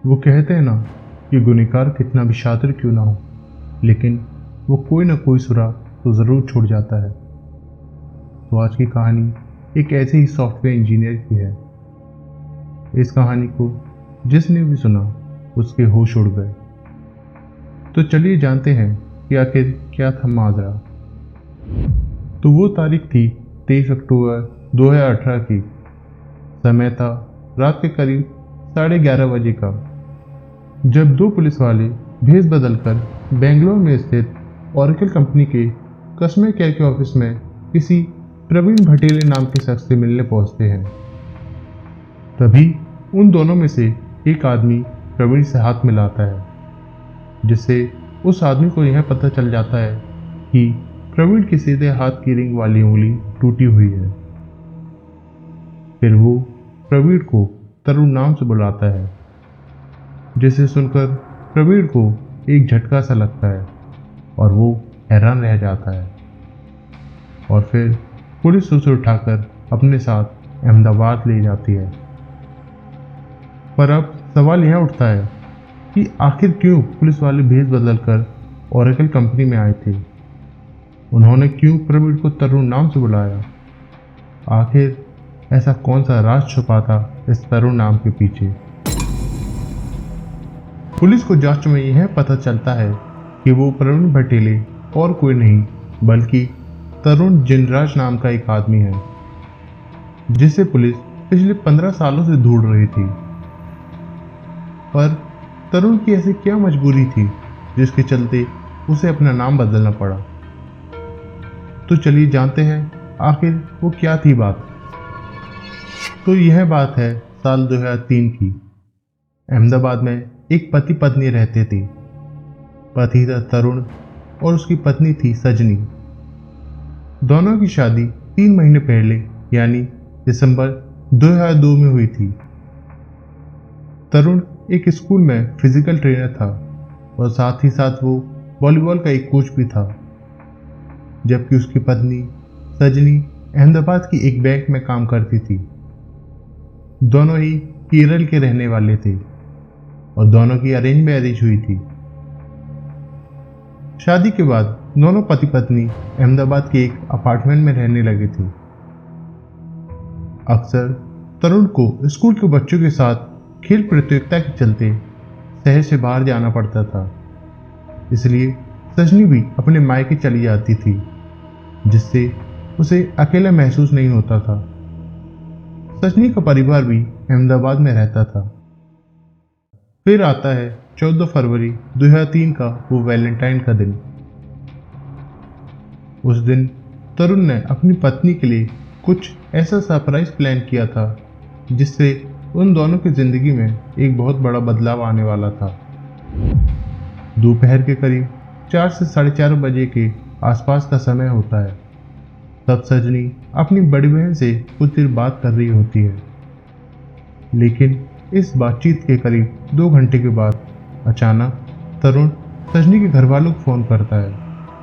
वो कहते हैं ना कि गुनहगार कितना भी शातिर क्यों ना हो, लेकिन वो कोई ना कोई सुराग तो ज़रूर छोड़ जाता है। तो आज की कहानी एक ऐसे ही सॉफ्टवेयर इंजीनियर की है। इस कहानी को जिसने भी सुना उसके होश उड़ गए। तो चलिए जानते हैं कि आखिर क्या था माजरा। तो वो तारीख थी 23 अक्टूबर 2018 की। समय था रात के करीब 11:30 बजे का, जब दो पुलिस वाले भेस बदलकर बेंगलोर में स्थित ओरेकल कंपनी के कस्टमर केयर के ऑफिस में किसी प्रवीण भटेले नाम के शख्स से मिलने पहुंचते हैं। तभी उन दोनों में से एक आदमी प्रवीण से हाथ मिलाता है, जिससे उस आदमी को यह पता चल जाता है कि प्रवीण के सीधे हाथ की रिंग वाली उंगली टूटी हुई है। फिर वो प्रवीण को तरुण नाम से बुलाता है, जिसे सुनकर प्रवीण को एक झटका सा लगता है और वो हैरान रह जाता है। और फिर पुलिस उसे उठाकर अपने साथ अहमदाबाद ले जाती है। पर अब सवाल यह उठता है कि आखिर क्यों पुलिस वाले भेस बदलकर ओरेकल कंपनी में आए थे। उन्होंने क्यों प्रवीण को तरुण नाम से बुलाया। आखिर ऐसा कौन सा राज छुपा था इस तरुण नाम के पीछे। पुलिस को जांच में यह पता चलता है कि वो प्रवीण भटेले और कोई नहीं बल्कि तरुण जिनराज नाम का एक आदमी है, जिसे पुलिस पिछले 15 सालों से ढूंढ रही थी। पर तरुण की ऐसी क्या मजबूरी थी जिसके चलते उसे अपना नाम बदलना पड़ा। तो चलिए जानते हैं आखिर वो क्या थी बात। तो यह बात है साल 2003 की। अहमदाबाद में एक पति पत्नी रहते थे। पति था तरुण और उसकी पत्नी थी सजनी। दोनों की शादी 3 महीने पहले यानी दिसंबर 2002 में हुई थी। तरुण एक स्कूल में फिजिकल ट्रेनर था और साथ ही साथ वो वॉलीबॉल का एक कोच भी था, जबकि उसकी पत्नी सजनी अहमदाबाद की एक बैंक में काम करती थी। दोनों ही केरल के रहने वाले थे और दोनों की अरेंज मैरिज हुई थी। शादी के बाद दोनों पति पत्नी अहमदाबाद के एक अपार्टमेंट में रहने लगे थे। अक्सर तरुण को स्कूल के बच्चों के साथ खेल प्रतियोगिता के चलते शहर से बाहर जाना पड़ता था, इसलिए सजनी भी अपने मायके चली जाती थी, जिससे उसे अकेला महसूस नहीं होता था। सजनी का परिवार भी अहमदाबाद में रहता था। फिर आता है 14 फरवरी 2003 का वो वैलेंटाइन का दिन। उस दिन तरुण ने अपनी पत्नी के लिए कुछ ऐसा सरप्राइज प्लान किया था जिससे उन दोनों की जिंदगी में एक बहुत बड़ा बदलाव आने वाला था। दोपहर के करीब 4 से 4:30 बजे के आसपास का समय होता है। तब सजनी अपनी बड़ी बहन से कुछ देर बात कर रही होती है, लेकिन इस बातचीत के करीब 2 घंटे के बाद अचानक तरुण सजनी के घर वालों को फ़ोन करता है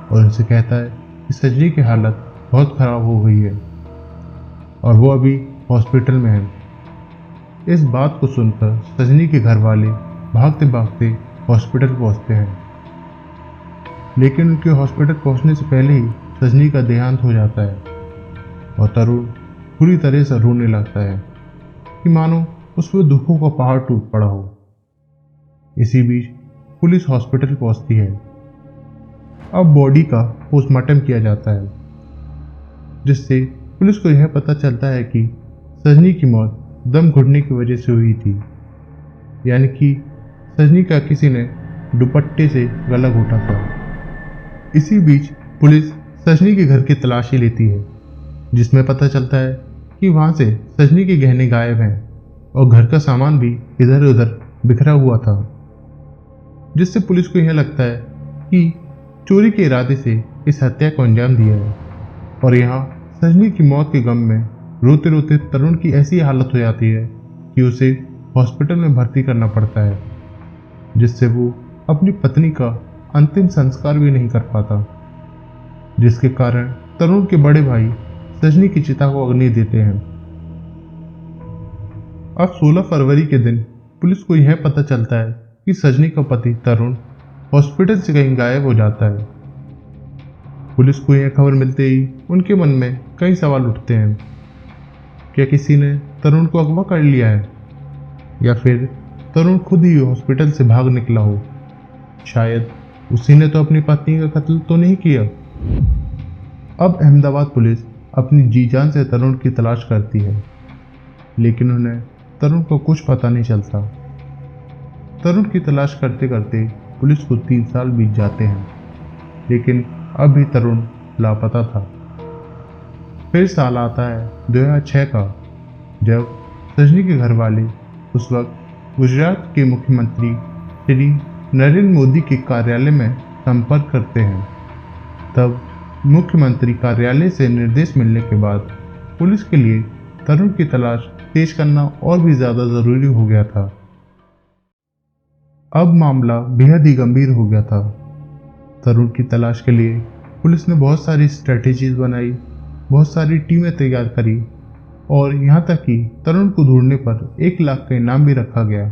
और उनसे कहता है कि सजनी की हालत बहुत ख़राब हो गई है और वो अभी हॉस्पिटल में है। इस बात को सुनकर सजनी के घर वाले भागते भागते हॉस्पिटल पहुंचते हैं, लेकिन उनके हॉस्पिटल पहुंचने से पहले ही सजनी का देहांत हो जाता है और तरुण पूरी तरह से रोने लगता है कि मानो उस पर दुखों का पहाड़ टूट पड़ा हो। इसी बीच पुलिस हॉस्पिटल पहुंचती है। अब बॉडी का पोस्टमार्टम किया जाता है, जिससे पुलिस को यह पता चलता है कि सजनी की मौत दम घुटने की वजह से हुई थी, यानी कि सजनी का किसी ने दुपट्टे से गला घोटा था। इसी बीच पुलिस सजनी के घर की तलाशी लेती है, जिसमें पता चलता है कि वहां से सजनी के गहने गायब हैं और घर का सामान भी इधर उधर बिखरा हुआ था, जिससे पुलिस को यह लगता है कि चोरी के इरादे से इस हत्या को अंजाम दिया है। और यहाँ सजनी की मौत के गम में रोते रोते तरुण की ऐसी हालत हो जाती है कि उसे हॉस्पिटल में भर्ती करना पड़ता है, जिससे वो अपनी पत्नी का अंतिम संस्कार भी नहीं कर पाता, जिसके कारण तरुण के बड़े भाई सजनी की चिता को अग्नि देते हैं। अब 16 फरवरी के दिन पुलिस को यह पता चलता है कि सजनी का पति तरुण हॉस्पिटल से कहीं गायब हो जाता है। पुलिस को यह खबर मिलते ही उनके मन में कई सवाल उठते हैं। क्या किसी ने तरुण को अगवा कर लिया है, या फिर तरुण खुद ही हॉस्पिटल से भाग निकला हो? शायद उसी ने तो अपनी पत्नी का कत्ल तो नहीं किया। अब अहमदाबाद पुलिस अपनी जी जान से तरुण की तलाश करती है, लेकिन उन्हें तरुण को कुछ पता नहीं चलता। तरुण की तलाश करते करते पुलिस को 3 साल बीत जाते हैं, लेकिन अब भी तरुण लापता था। फिर साल आता है 2006 का, जब सजनी के घर वाले उस वक्त गुजरात के मुख्यमंत्री श्री नरेंद्र मोदी के कार्यालय में संपर्क करते हैं। तब मुख्यमंत्री कार्यालय से निर्देश मिलने के बाद पुलिस के लिए तरुण की तलाश तेज करना और भी ज़्यादा ज़रूरी हो गया था। अब मामला बेहद ही गंभीर हो गया था। तरुण की तलाश के लिए पुलिस ने बहुत सारी स्ट्रेटेजीज बनाई, बहुत सारी टीमें तैयार करी, और यहाँ तक कि तरुण को ढूंढने पर 1 लाख का इनाम भी रखा गया,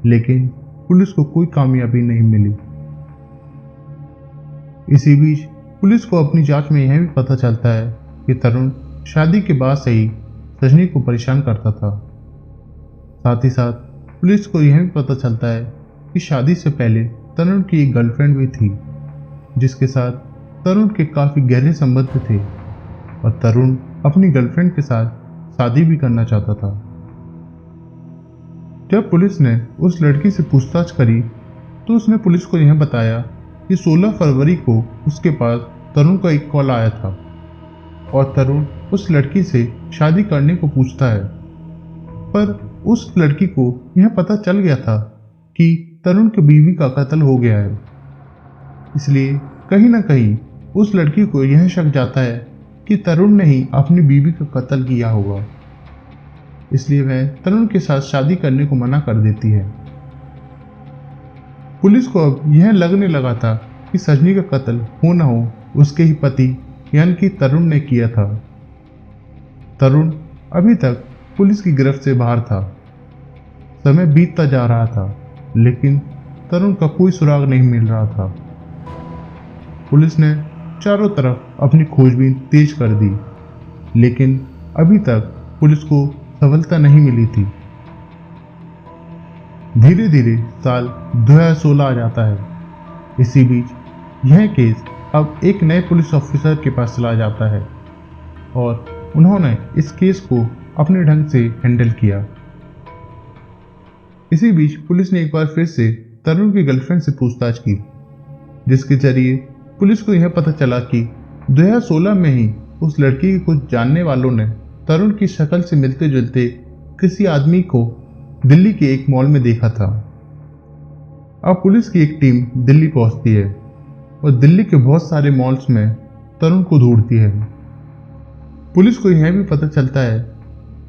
लेकिन पुलिस को कोई कामयाबी नहीं मिली। इसी बीच पुलिस को अपनी जांच में यह भी पता चलता है कि तरुण शादी के बाद से ही सजनी को परेशान करता था। साथ ही साथ पुलिस को यह भी पता चलता है कि शादी से पहले तरुण की एक गर्लफ्रेंड भी थी, जिसके साथ तरुण के काफ़ी गहरे संबंध थे, और तरुण अपनी गर्लफ्रेंड के साथ शादी भी करना चाहता था। जब पुलिस ने उस लड़की से पूछताछ करी तो उसने पुलिस को यह बताया कि 16 फरवरी को उसके पास तरुण का एक कॉल आया था, और तरुण उस लड़की से शादी करने को पूछता है। पर उस लड़की को यह पता चल गया था कि तरुण की बीवी का कत्ल हो गया है, इसलिए कहीं ना कहीं उस लड़की को यह शक जाता है कि तरुण ने ही अपनी बीवी का कत्ल किया होगा। इसलिए वह तरुण के साथ शादी करने को मना कर देती है। पुलिस को अब यह लगने लगा था कि सजनी का कत्ल हो न हो उसके ही पति यानी कि तरुण ने किया था। तरुण अभी तक पुलिस की गिरफ्त से बाहर था। समय बीतता जा रहा था, लेकिन तरुण का कोई सुराग नहीं मिल रहा था। पुलिस ने चारों तरफ अपनी खोजबीन तेज कर दी, लेकिन अभी तक पुलिस को सफलता नहीं मिली थी। धीरे धीरे साल 2016 आ जाता है। इसी बीच यह केस अब एक नए पुलिस ऑफिसर के पास चला जाता है, और उन्होंने इस केस को अपने ढंग से हैंडल किया। इसी बीच पुलिस ने एक बार फिर से तरुण की गर्लफ्रेंड से पूछताछ की, जिसके जरिए पुलिस को यह पता चला कि 2016 में ही उस लड़की के कुछ जानने वालों ने तरुण की शक्ल से मिलते जुलते किसी आदमी को दिल्ली के एक मॉल में देखा था। अब पुलिस की एक टीम दिल्ली पहुंचती है और दिल्ली के बहुत सारे मॉल्स में तरुण को ढूंढती है। पुलिस को यह भी पता चलता है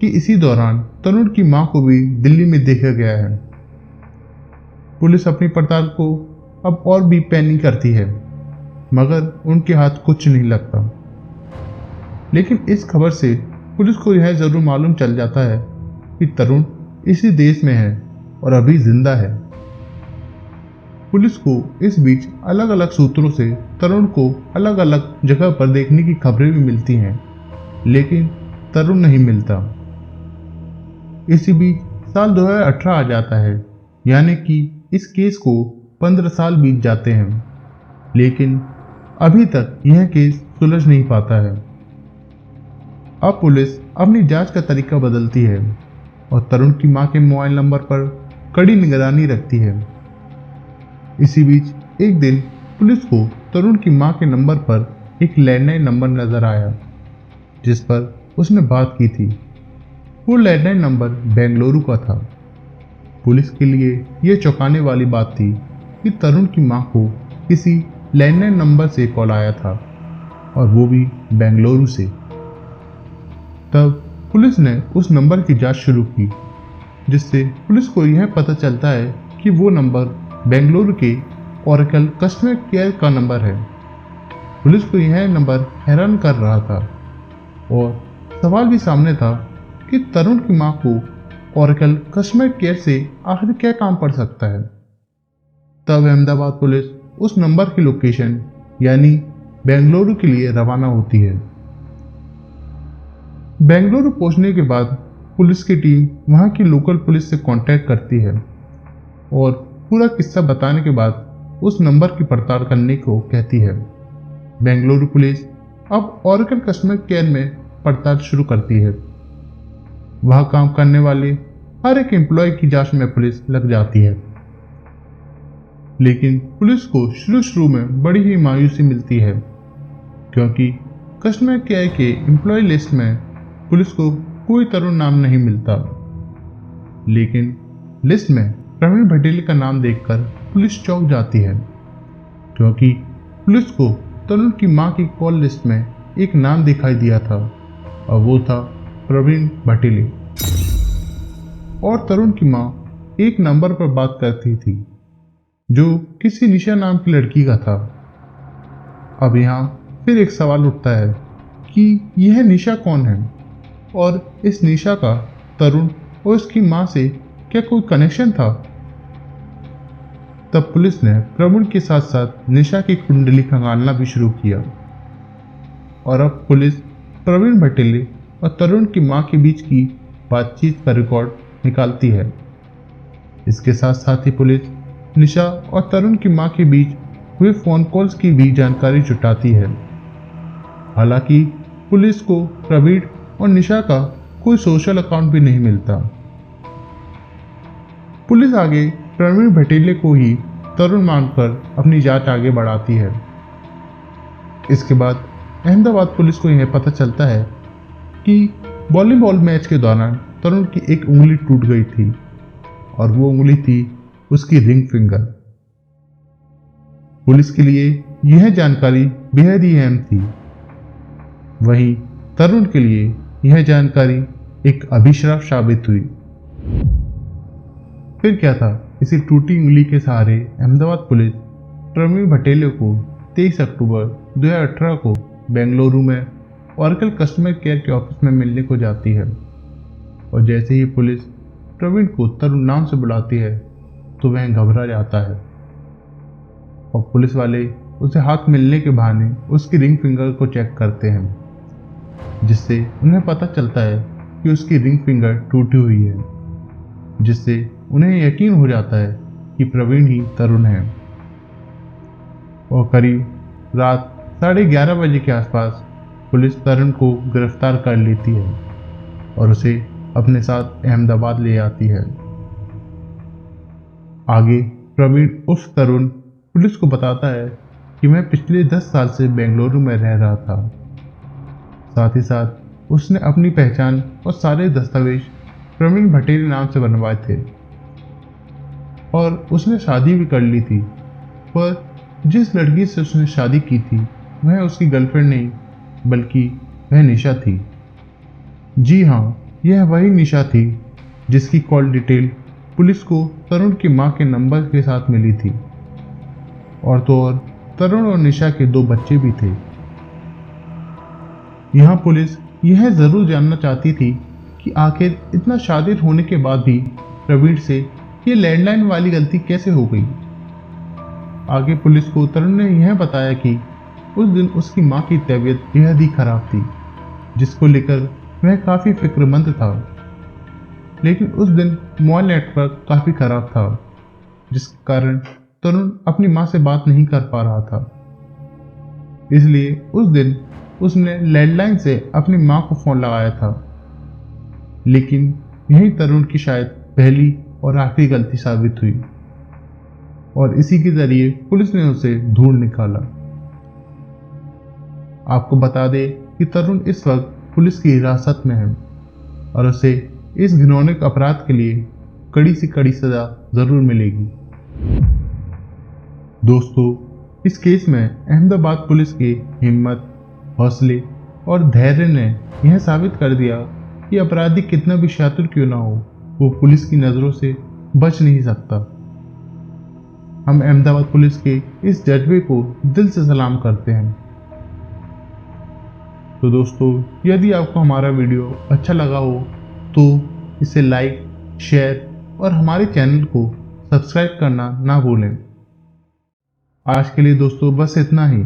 कि इसी दौरान तरुण की मां को भी दिल्ली में देखा गया है। पुलिस अपनी पड़ताल को अब और भी पैनी करती है, मगर उनके हाथ कुछ नहीं लगता। लेकिन इस खबर से पुलिस को यह जरूर मालूम चल जाता है कि तरुण इसी देश में है और अभी जिंदा है। पुलिस को इस बीच अलग अलग सूत्रों से तरुण को अलग अलग जगह पर देखने की खबरें भी मिलती हैं, लेकिन तरुण नहीं मिलता। इसी बीच साल 2018 आ जाता है, यानी कि इस केस को 15 साल बीत जाते हैं, लेकिन अभी तक यह केस सुलझ नहीं पाता है। अब पुलिस अपनी जांच का तरीका बदलती है और तरुण की मां के मोबाइल नंबर पर कड़ी निगरानी रखती है। इसी बीच एक दिन पुलिस को तरुण की मां के नंबर पर एक लैंडलाइन नंबर नजर आया, जिस पर उसने बात की थी। वो लैंडलाइन नंबर बेंगलुरु का था। पुलिस के लिए यह चौंकाने वाली बात थी कि तरुण की मां को किसी लैंडलाइन नंबर से कॉल आया था, और वो भी बेंगलुरु से। तब पुलिस ने उस नंबर की जांच शुरू की, जिससे पुलिस को यह पता चलता है कि वो नंबर बेंगलुरु के ओरेकल कस्टमर केयर का नंबर है। पुलिस को यह नंबर हैरान कर रहा था, और सवाल भी सामने था कि तरुण की मां को ओरेकल कस्टमर केयर से आखिर क्या काम पड़ सकता है। तब अहमदाबाद पुलिस उस नंबर की लोकेशन यानी बेंगलुरु के लिए रवाना होती है। बेंगलुरु पहुंचने के बाद पुलिस की टीम वहां की लोकल पुलिस से कांटेक्ट करती है और पूरा किस्सा बताने के बाद उस नंबर की पड़ताल करने को कहती है। बेंगलुरु पुलिस अब ओरेकल कस्टमर केयर में पड़ताल शुरू करती है। वहां काम करने वाले हर एक एम्प्लॉय की जांच में पुलिस लग जाती है, लेकिन पुलिस को शुरू में बड़ी ही मायूसी मिलती है क्योंकि कस्टमर केयर के एम्प्लॉय लिस्ट में पुलिस को कोई तरुण नाम नहीं मिलता। लेकिन लिस्ट में प्रवीण भटेले का नाम देखकर पुलिस चौंक जाती है क्योंकि पुलिस को तरुण की मां की कॉल लिस्ट में एक नाम दिखाई दिया था और वो था प्रवीण भटेले। और तरुण की मां एक नंबर पर बात करती थी जो किसी निशा नाम की लड़की का था। अब यहाँ फिर एक सवाल उठता है कि यह निशा कौन है और इस निशा का तरुण और उसकी मां से क्या कोई कनेक्शन था। तब पुलिस ने प्रवीण के साथ साथ निशा की कुंडली खंगालना भी शुरू किया और अब पुलिस प्रवीण भटेले और तरुण की मां के बीच की बातचीत का रिकॉर्ड निकालती है। इसके साथ साथ ही पुलिस निशा और तरुण की मां के बीच हुए फोन कॉल्स की भी जानकारी जुटाती है। हालांकि पुलिस को प्रवीण और निशा का कोई सोशल अकाउंट भी नहीं मिलता। पुलिस आगे प्रवीण भटेले को ही तरुण मानकर अपनी जांच आगे बढ़ाती है। इसके बाद अहमदाबाद पुलिस को यह पता चलता है कि वॉलीबॉल मैच के दौरान तरुण की एक उंगली टूट गई थी और वो उंगली थी उसकी रिंग फिंगर। पुलिस के लिए यह जानकारी बेहद ही अहम थी। वहीं तरुण के लिए यह जानकारी एक अभिशाप साबित हुई। फिर क्या था, इसी टूटी उंगली के सहारे अहमदाबाद पुलिस प्रवीण भटेले को 23 अक्टूबर 2018 को बेंगलुरु में ओरेकल कस्टमर केयर के ऑफिस में मिलने को जाती है और जैसे ही पुलिस प्रवीण को तरुण नाम से बुलाती है तो वह घबरा जाता है और पुलिस वाले उसे हाथ मिलने के बहाने उसकी रिंग फिंगर को चेक करते हैं, जिससे उन्हें पता चलता है कि उसकी रिंग फिंगर टूटी हुई है, जिससे उन्हें यकीन हो जाता है कि प्रवीण ही तरुण है। और करीब रात 11:30 बजे के आसपास पुलिस तरुण को गिरफ्तार कर लेती है और उसे अपने साथ अहमदाबाद ले आती है। आगे प्रवीण उर्फ तरुण पुलिस को बताता है कि मैं पिछले 10 साल से बेंगलुरु में रह रहा था। साथ ही साथ उसने अपनी पहचान और सारे दस्तावेज प्रवीण भटेले नाम से बनवाए थे और उसने शादी भी कर ली थी, पर जिस लड़की से उसने शादी की थी वह उसकी गर्लफ्रेंड नहीं बल्कि वह निशा थी। जी हाँ, यह वही निशा थी जिसकी कॉल डिटेल पुलिस को तरुण की मां के नंबर के साथ मिली थी और तो और तरुण और निशा के 2 बच्चे भी थे। यहाँ पुलिस यह जरूर जानना चाहती थी कि आखिर इतना शादित होने के बाद भी प्रवीण से ये लैंडलाइन वाली गलती कैसे हो गई। आगे पुलिस को तरुण ने यह बताया कि उस दिन उसकी मां की तबीयत बेहद ही खराब थी, जिसको लेकर वह काफ़ी फिक्रमंद था। लेकिन उस दिन मोबाइल नेटवर्क काफ़ी खराब था, जिसके कारण तरुण अपनी मां से बात नहीं कर पा रहा था। इसलिए उस दिन उसने लैंडलाइन से अपनी मां को फ़ोन लगाया था। लेकिन यही तरुण की शायद पहली और आखिरी गलती साबित हुई और इसी के जरिए पुलिस ने उसे ढूंढ निकाला। आपको बता दें कि तरुण इस वक्त पुलिस की हिरासत में है और उसे इस घिनौने अपराध के लिए कड़ी से कड़ी सजा जरूर मिलेगी। दोस्तों, इस केस में अहमदाबाद पुलिस की हिम्मत, हौसले और धैर्य ने यह साबित कर दिया कि अपराधी कितना भी शातिर क्यों ना हो, वो पुलिस की नज़रों से बच नहीं सकता। हम अहमदाबाद पुलिस के इस जज्बे को दिल से सलाम करते हैं। तो दोस्तों, यदि आपको हमारा वीडियो अच्छा लगा हो तो इसे लाइक शेयर और हमारे चैनल को सब्सक्राइब करना ना भूलें। आज के लिए दोस्तों बस इतना ही।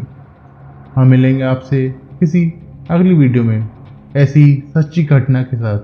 हम मिलेंगे आपसे किसी अगली वीडियो में ऐसी सच्ची घटना के साथ।